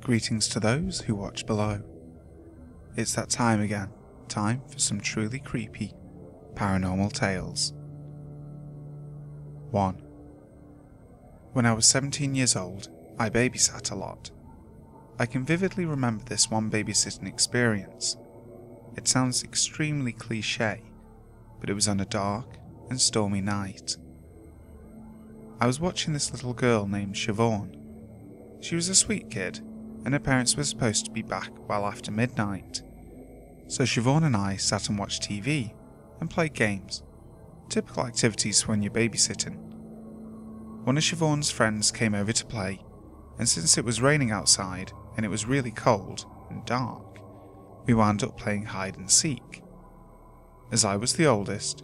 Greetings to those who watch below. It's that time again, time for some truly creepy paranormal tales. 1. When I was 17 years old, I babysat a lot. I can vividly remember this one babysitting experience. It sounds extremely cliché, but it was on a dark and stormy night. I was watching this little girl named Siobhan. She was a sweet kid, and her parents were supposed to be back well after midnight. So Siobhan and I sat and watched TV and played games, typical activities when you're babysitting. One of Siobhan's friends came over to play, and since it was raining outside and it was really cold and dark, we wound up playing hide and seek. As I was the oldest,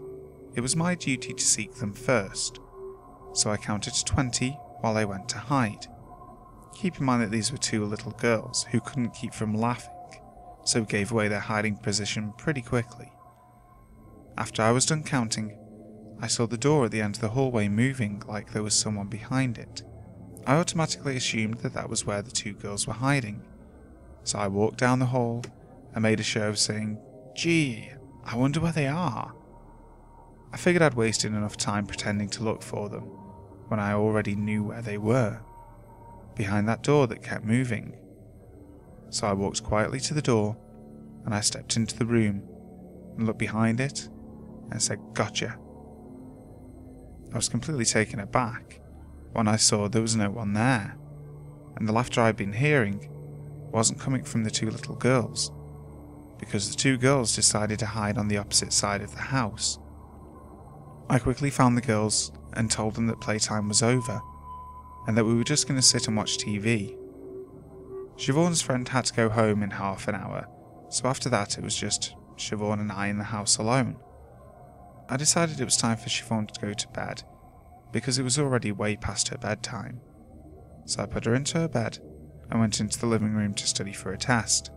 it was my duty to seek them first, so I counted to 20 while they went to hide. Keep in mind that these were two little girls who couldn't keep from laughing, so gave away their hiding position pretty quickly. After I was done counting, I saw the door at the end of the hallway moving like there was someone behind it. I automatically assumed that that was where the two girls were hiding, so I walked down the hall and made a show of saying, "Gee, I wonder where they are." I figured I'd wasted enough time pretending to look for them when I already knew where they were, behind that door that kept moving. So I walked quietly to the door and I stepped into the room and looked behind it and said, "Gotcha." I was completely taken aback when I saw there was no one there, and the laughter I'd been hearing wasn't coming from the two little girls, because the two girls decided to hide on the opposite side of the house. I quickly found the girls and told them that playtime was over, and that we were just going to sit and watch TV. Siobhan's friend had to go home in half an hour, so after that it was just Siobhan and I in the house alone. I decided it was time for Siobhan to go to bed, because it was already way past her bedtime. So I put her into her bed and went into the living room to study for a test.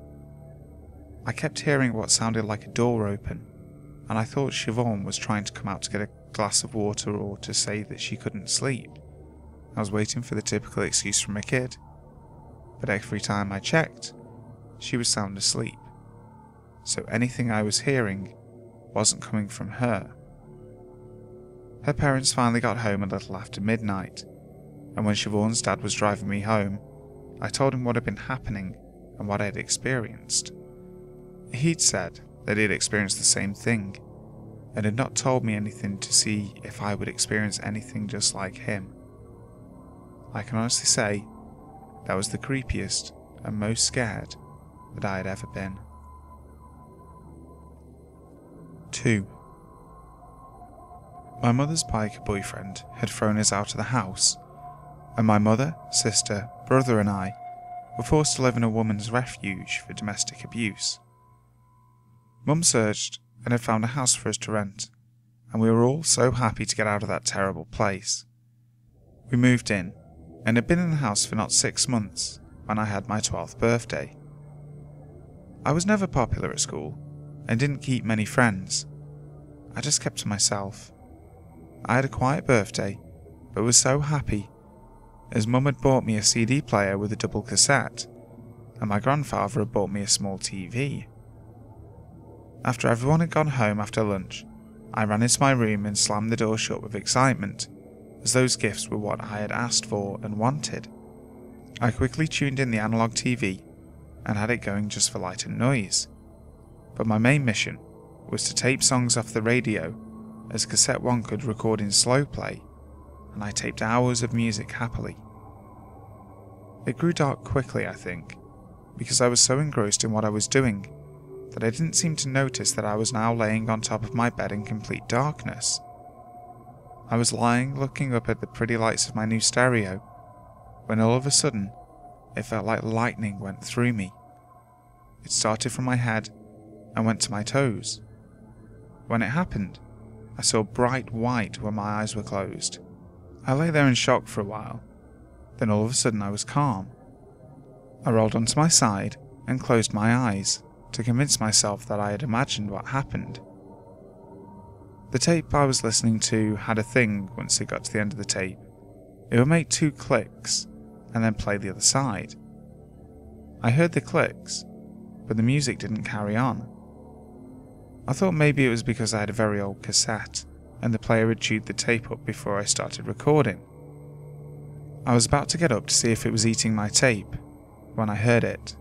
I kept hearing what sounded like a door open, and I thought Siobhan was trying to come out to get a glass of water or to say that she couldn't sleep. I was waiting for the typical excuse from a kid, but every time I checked, she was sound asleep, so anything I was hearing wasn't coming from her. Her parents finally got home a little after midnight, and when Siobhan's dad was driving me home, I told him what had been happening and what I had experienced. He'd said that he'd experienced the same thing, and had not told me anything to see if I would experience anything just like him. I can honestly say that was the creepiest and most scared that I had ever been. 2. My mother's biker boyfriend had thrown us out of the house, and my mother, sister, brother and I were forced to live in a woman's refuge for domestic abuse. Mum searched and had found a house for us to rent, and we were all so happy to get out of that terrible place. We moved in, and had been in the house for not 6 months when I had my 12th birthday. I was never popular at school, and didn't keep many friends. I just kept to myself. I had a quiet birthday, but was so happy, as Mum had bought me a CD player with a double cassette, and my grandfather had bought me a small TV. After everyone had gone home after lunch, I ran into my room and slammed the door shut with excitement, as those gifts were what I had asked for and wanted. I quickly tuned in the analog TV and had it going just for light and noise, but my main mission was to tape songs off the radio, as cassette 1 could record in slow play, and I taped hours of music happily. It grew dark quickly, I think, because I was so engrossed in what I was doing that I didn't seem to notice that I was now laying on top of my bed in complete darkness. I was lying looking up at the pretty lights of my new stereo, when all of a sudden it felt like lightning went through me. It started from my head and went to my toes. When it happened, I saw bright white when my eyes were closed. I lay there in shock for a while, then all of a sudden I was calm. I rolled onto my side and closed my eyes to convince myself that I had imagined what happened. The tape I was listening to had a thing once it got to the end of the tape. It would make 2 clicks and then play the other side. I heard the clicks, but the music didn't carry on. I thought maybe it was because I had a very old cassette and the player had chewed the tape up before I started recording. I was about to get up to see if it was eating my tape when I heard it.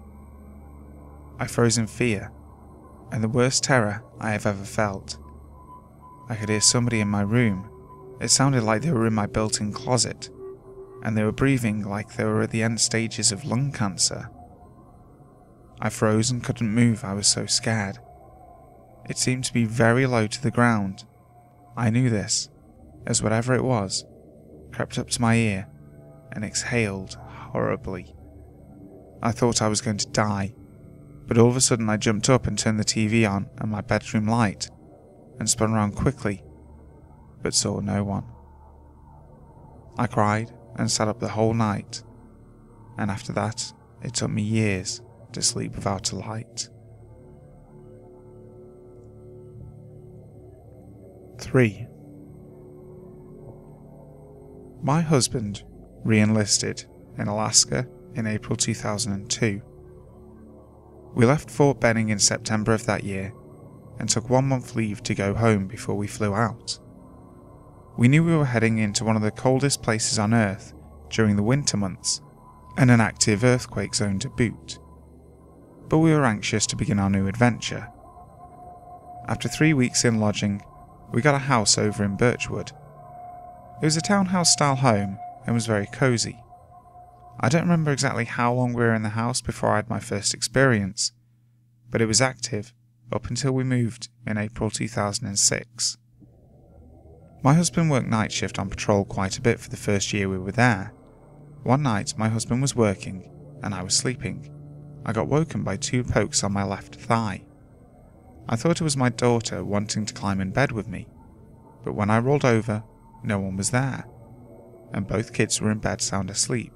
I froze in fear, and the worst terror I have ever felt. I could hear somebody in my room. It sounded like they were in my built-in closet, and they were breathing like they were at the end stages of lung cancer. I froze and couldn't move, I was so scared. It seemed to be very low to the ground. I knew this, as whatever it was crept up to my ear and exhaled horribly. I thought I was going to die, but all of a sudden I jumped up and turned the TV on and my bedroom light and spun around quickly, but saw no one. I cried and sat up the whole night, and after that it took me years to sleep without a light. 3. My husband re-enlisted in Alaska in April 2002. We left Fort Benning in September of that year and took 1 month leave to go home before we flew out. We knew we were heading into one of the coldest places on Earth during the winter months and an active earthquake zone to boot, but we were anxious to begin our new adventure. After 3 weeks in lodging, we got a house over in Birchwood. It was a townhouse style home and was very cosy. I don't remember exactly how long we were in the house before I had my first experience, but it was active up until we moved in April 2006. My husband worked night shift on patrol quite a bit for the first year we were there. One night my husband was working and I was sleeping. I got woken by 2 pokes on my left thigh. I thought it was my daughter wanting to climb in bed with me, but when I rolled over, no one was there, and both kids were in bed sound asleep.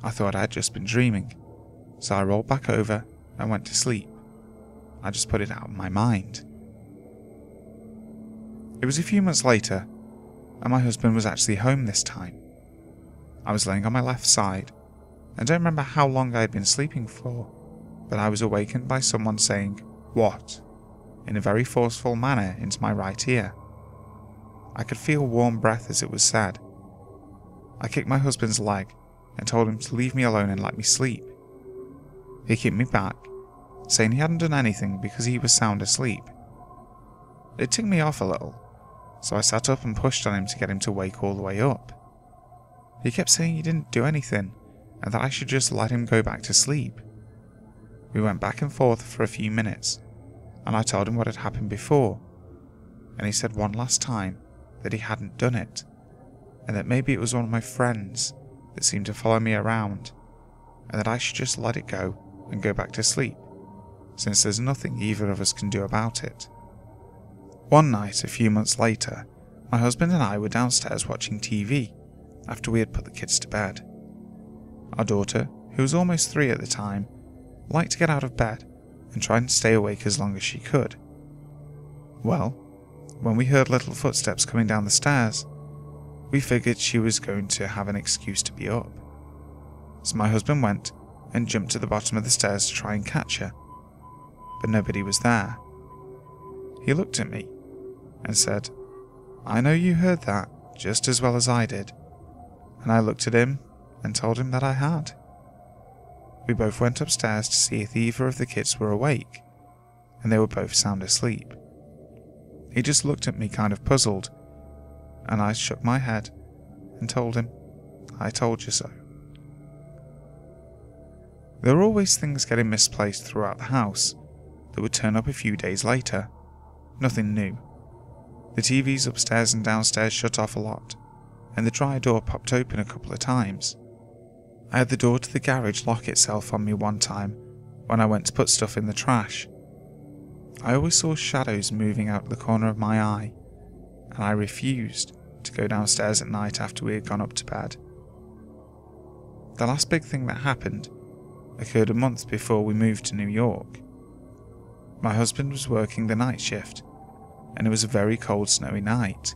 I thought I had just been dreaming, so I rolled back over and went to sleep. I just put it out of my mind. It was a few months later, and my husband was actually home this time. I was laying on my left side, and don't remember how long I had been sleeping for, but I was awakened by someone saying, "What?" in a very forceful manner into my right ear. I could feel warm breath as it was said. I kicked my husband's leg and told him to leave me alone and let me sleep. He kicked me back, saying he hadn't done anything because he was sound asleep. It ticked me off a little, so I sat up and pushed on him to get him to wake all the way up. He kept saying he didn't do anything and that I should just let him go back to sleep. We went back and forth for a few minutes, and I told him what had happened before, and he said one last time that he hadn't done it, and that maybe it was one of my friends that seemed to follow me around, and that I should just let it go and go back to sleep, since there's nothing either of us can do about it. One night, a few months later, my husband and I were downstairs watching TV after we had put the kids to bed. Our daughter, who was almost 3 at the time, liked to get out of bed and try and stay awake as long as she could. Well, when we heard little footsteps coming down the stairs, we figured she was going to have an excuse to be up. So my husband went and jumped to the bottom of the stairs to try and catch her, but nobody was there. He looked at me and said, "I know you heard that just as well as I did," and I looked at him and told him that I had. We both went upstairs to see if either of the kids were awake, and they were both sound asleep. He just looked at me kind of puzzled, and I shook my head and told him, "I told you so." There were always things getting misplaced throughout the house that would turn up a few days later. Nothing new. The TVs upstairs and downstairs shut off a lot, and the dryer door popped open a couple of times. I had the door to the garage lock itself on me one time when I went to put stuff in the trash. I always saw shadows moving out the corner of my eye, and I refused to go downstairs at night after we had gone up to bed. The last big thing that happened occurred a month before we moved to New York. My husband was working the night shift, and it was a very cold, snowy night.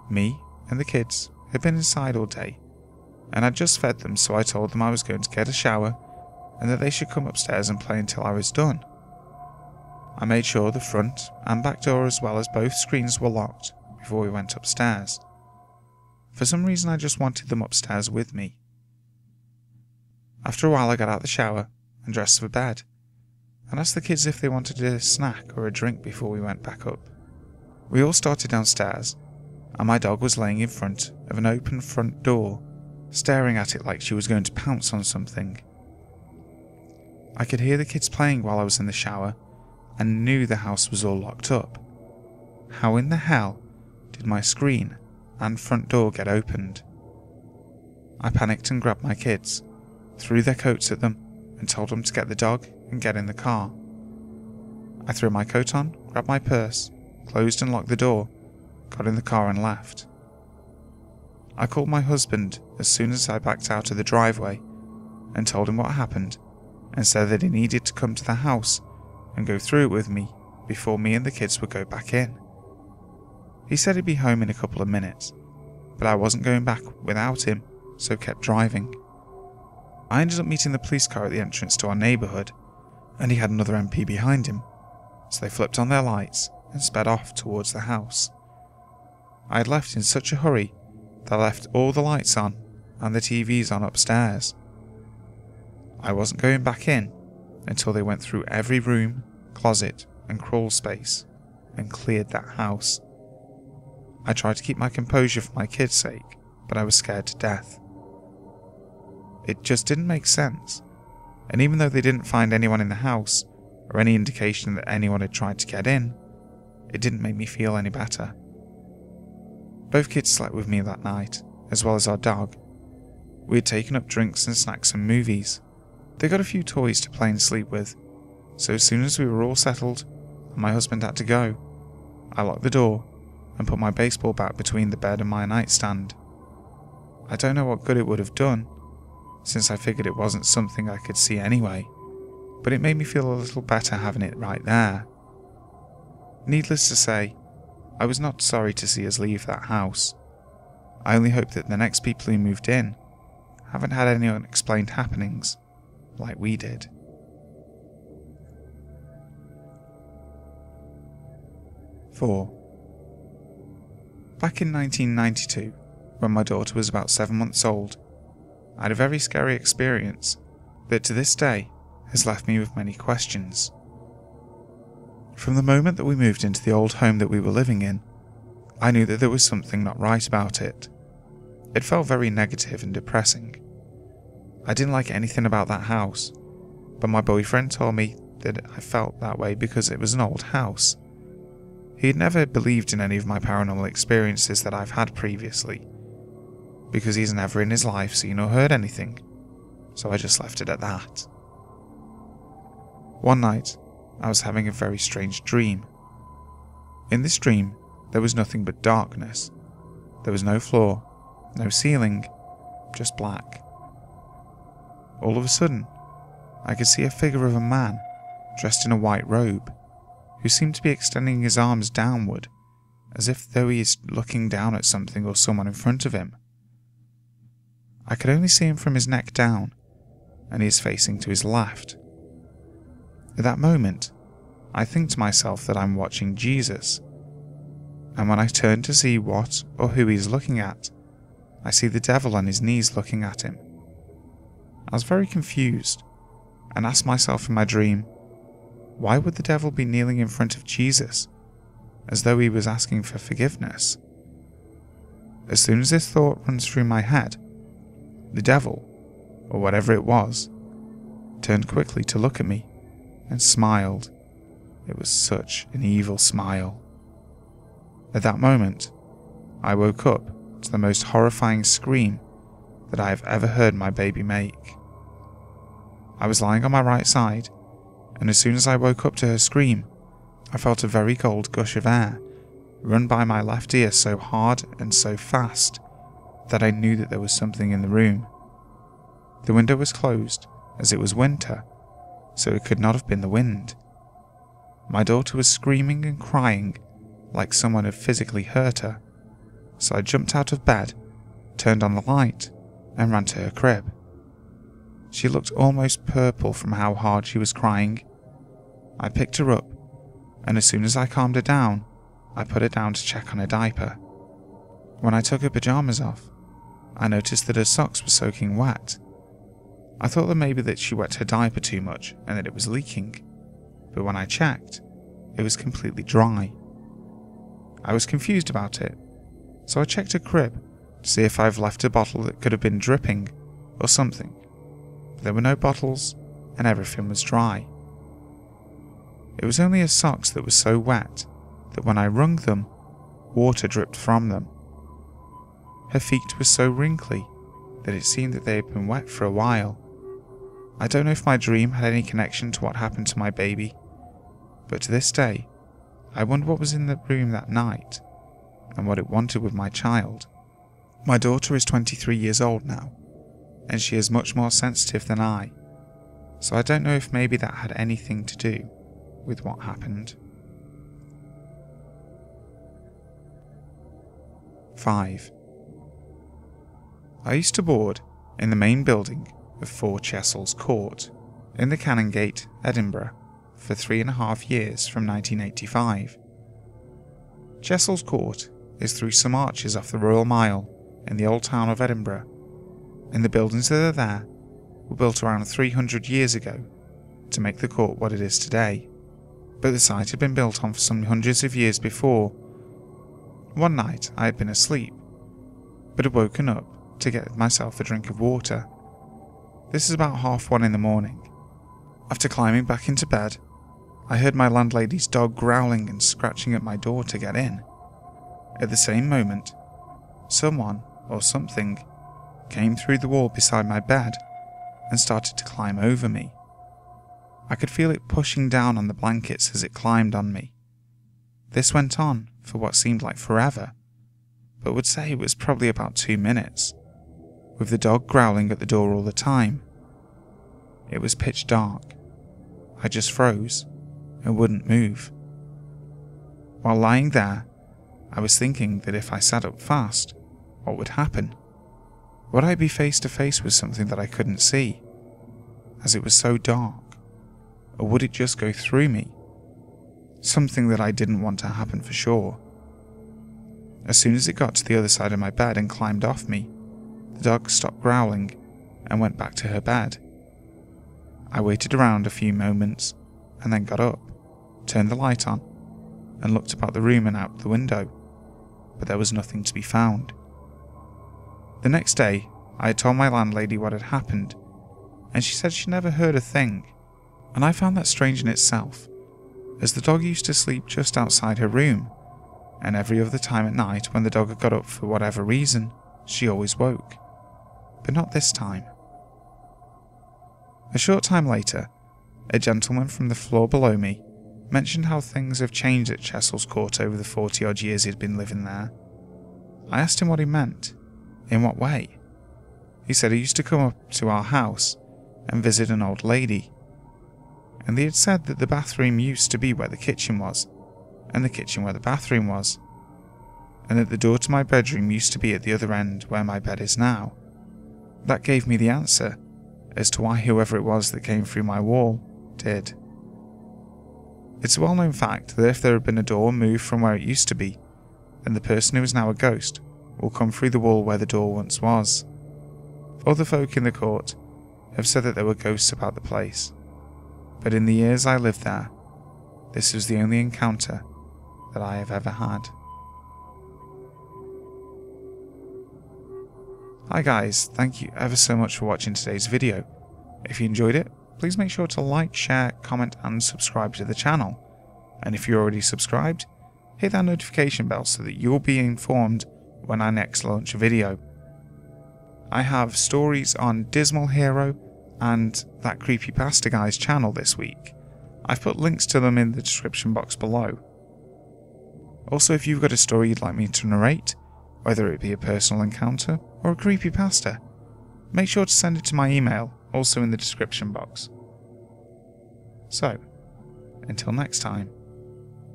Me and the kids had been inside all day, and I'd just fed them, so I told them I was going to get a shower and that they should come upstairs and play until I was done. I made sure the front and back door as well as both screens were locked before we went upstairs. For some reason I just wanted them upstairs with me. After a while I got out the shower and dressed for bed, and asked the kids if they wanted a snack or a drink before we went back up. We all started downstairs, and my dog was laying in front of an open front door, staring at it like she was going to pounce on something. I could hear the kids playing while I was in the shower, and knew the house was all locked up. How in the hell did my screen and front door get opened? I panicked and grabbed my kids, threw their coats at them, and told them to get the dog and get in the car. I threw my coat on, grabbed my purse, closed and locked the door, got in the car and left. I called my husband as soon as I backed out of the driveway and told him what happened, and said that he needed to come to the house and go through it with me before me and the kids would go back in. He said he'd be home in a couple of minutes, but I wasn't going back without him, so kept driving. I ended up meeting the police car at the entrance to our neighbourhood, and he had another MP behind him, so they flipped on their lights and sped off towards the house. I had left in such a hurry that I left all the lights on and the TVs on upstairs. I wasn't going back in until they went through every room, closet and crawl space and cleared that house. I tried to keep my composure for my kids' sake, but I was scared to death. It just didn't make sense, and even though they didn't find anyone in the house or any indication that anyone had tried to get in, it didn't make me feel any better. Both kids slept with me that night, as well as our dog. We had taken up drinks and snacks and movies. They got a few toys to play and sleep with, so as soon as we were all settled and my husband had to go, I locked the door and put my baseball bat between the bed and my nightstand. I don't know what good it would have done, since I figured it wasn't something I could see anyway, but it made me feel a little better having it right there. Needless to say, I was not sorry to see us leave that house. I only hope that the next people who moved in haven't had any unexplained happenings like we did. (4) Back in 1992, when my daughter was about 7 months old, I had a very scary experience that to this day has left me with many questions. From the moment that we moved into the old home that we were living in, I knew that there was something not right about it. It felt very negative and depressing. I didn't like anything about that house, but my boyfriend told me that I felt that way because it was an old house. He had never believed in any of my paranormal experiences that I've had previously, because he's never in his life seen or heard anything, so I just left it at that. One night, I was having a very strange dream. In this dream, there was nothing but darkness. There was no floor, no ceiling, just black. All of a sudden, I could see a figure of a man dressed in a white robe, who seemed to be extending his arms downward, as if though he is looking down at something or someone in front of him. I could only see him from his neck down, and he is facing to his left. At that moment, I think to myself that I'm watching Jesus, and when I turn to see what or who he's looking at, I see the devil on his knees looking at him. I was very confused, and asked myself in my dream, why would the devil be kneeling in front of Jesus, as though he was asking for forgiveness? As soon as this thought runs through my head, the devil, or whatever it was, turned quickly to look at me and smiled. It was such an evil smile. At that moment, I woke up to the most horrifying scream that I have ever heard my baby make. I was lying on my right side, and as soon as I woke up to her scream, I felt a very cold gush of air run by my left ear so hard and so fast that I knew that there was something in the room. The window was closed, as it was winter, so it could not have been the wind. My daughter was screaming and crying like someone had physically hurt her, so I jumped out of bed, turned on the light, and ran to her crib. She looked almost purple from how hard she was crying. I picked her up, and as soon as I calmed her down, I put her down to check on her diaper. When I took her pyjamas off, I noticed that her socks were soaking wet. I thought that maybe that she wet her diaper too much and that it was leaking, but when I checked, it was completely dry. I was confused about it, so I checked her crib to see if I've left a bottle that could have been dripping or something. But there were no bottles and everything was dry. It was only her socks that were so wet that when I wrung them, water dripped from them. Her feet were so wrinkly that it seemed that they had been wet for a while. I don't know if my dream had any connection to what happened to my baby, but to this day, I wonder what was in the room that night and what it wanted with my child. My daughter is 23 years old now, and she is much more sensitive than I, so I don't know if maybe that had anything to do with what happened. 5. I used to board in the main building of 4 Chessel's Court in the Canongate, Edinburgh, for 3.5 years from 1985. Chessel's Court is through some arches off the Royal Mile in the old town of Edinburgh, and the buildings that are there were built around 300 years ago to make the court what it is today, but the site had been built on for some hundreds of years before. One night I had been asleep, but had woken up to get myself a drink of water. This is about 1:30 in the morning. After climbing back into bed, I heard my landlady's dog growling and scratching at my door to get in. At the same moment, someone or something came through the wall beside my bed and started to climb over me. I could feel it pushing down on the blankets as it climbed on me. This went on for what seemed like forever, but would say it was probably about 2 minutes, with the dog growling at the door all the time. It was pitch dark. I just froze and wouldn't move. While lying there, I was thinking that if I sat up fast, what would happen? Would I be face to face with something that I couldn't see, as it was so dark? Or would it just go through me? Something that I didn't want to happen for sure. As soon as it got to the other side of my bed and climbed off me, the dog stopped growling and went back to her bed. I waited around a few moments and then got up, turned the light on, and looked about the room and out the window, but there was nothing to be found. The next day, I had told my landlady what had happened, and she said she never heard a thing, and I found that strange in itself, as the dog used to sleep just outside her room, and every other time at night when the dog had got up for whatever reason, she always woke, but not this time. A short time later, a gentleman from the floor below me mentioned how things have changed at Chessel's Court over the 40-odd years he'd been living there. I asked him what he meant. In what way? He said he used to come up to our house and visit an old lady, and they had said that the bathroom used to be where the kitchen was, and the kitchen where the bathroom was, and that the door to my bedroom used to be at the other end where my bed is now. That gave me the answer as to why whoever it was that came through my wall did. It's a well-known fact that if there had been a door moved from where it used to be, then the person who is now a ghost will come through the wall where the door once was. Other folk in the court have said that there were ghosts about the place, but in the years I lived there, this was the only encounter that I have ever had. Hi guys, thank you ever so much for watching today's video. If you enjoyed it, please make sure to like, share, comment and subscribe to the channel. And if you're already subscribed, hit that notification bell so that you'll be informed when I next launch a video. I have stories on Dismal Hero and that creepypasta guy's channel this week. I've put links to them in the description box below. Also, if you've got a story you'd like me to narrate, whether it be a personal encounter or a creepypasta, make sure to send it to my email, also in the description box. So, until next time,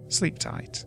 sleep tight.